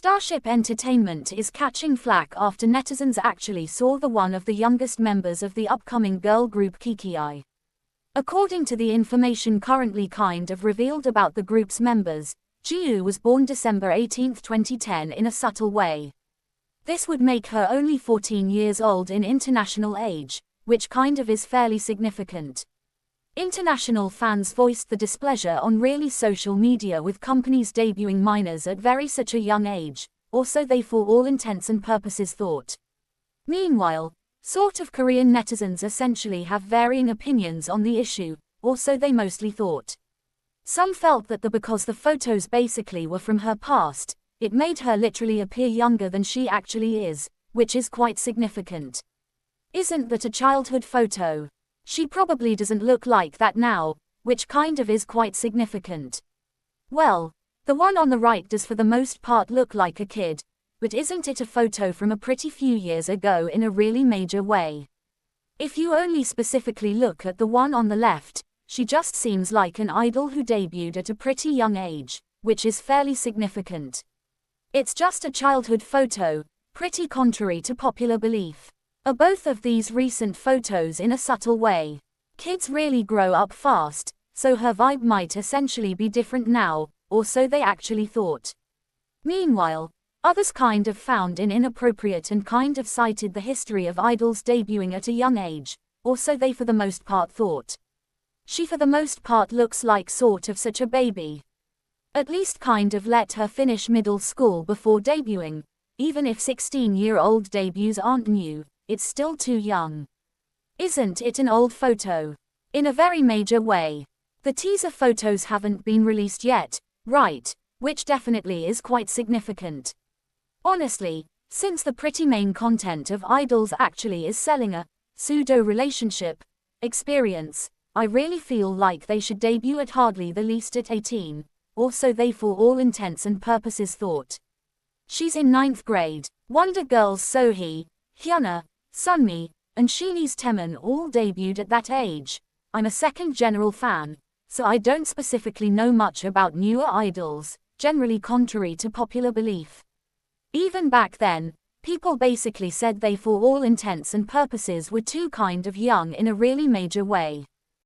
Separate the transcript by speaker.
Speaker 1: Starship Entertainment is catching flack after netizens actually saw the one of the youngest members of the upcoming girl group KiiiKiii's. According to the information currently kind of revealed about the group's members, Ji-woo was born December 18, 2010 in a subtle way. This would make her only 14 years old in international age, which kind of is fairly significant. International fans voiced the displeasure on really social media with companies debuting minors at such a young age, or so they for all intents and purposes thought. Meanwhile, sort of Korean netizens essentially have varying opinions on the issue, or so they mostly thought. Some felt that because the photos basically were from her past, it made her literally appear younger than she actually is, which is quite significant. Isn't that a childhood photo? She probably doesn't look like that now, which kind of is quite significant. Well, the one on the right does for the most part look like a kid, but isn't it a photo from a pretty few years ago in a really major way? If you only specifically look at the one on the left, she just seems like an idol who debuted at a pretty young age, which is fairly significant. It's just a childhood photo, pretty contrary to popular belief. Are both of these recent photos in a subtle way? Kids really grow up fast, so her vibe might essentially be different now, or so they actually thought. Meanwhile, others kind of found it inappropriate and kind of cited the history of idols debuting at a young age, or so they for the most part thought. She for the most part looks like sort of such a baby. At least kind of let her finish middle school before debuting, even if 16-year-old debuts aren't new. It's still too young. Isn't it an old photo? In a very major way. The teaser photos haven't been released yet, right, which definitely is quite significant. Honestly, since the pretty main content of idols actually is selling a pseudo-relationship experience, I really feel like they should debut at hardly the least at 18, or so they for all intents and purposes thought. She's in 9th grade. Wonder Girls Sohee, Hyuna, Sunmi, and Sheenie's Taemin all debuted at that age. I'm a second general fan, so I don't specifically know much about newer idols, generally contrary to popular belief. Even back then, people basically said they for all intents and purposes were too kind of young in a really major way.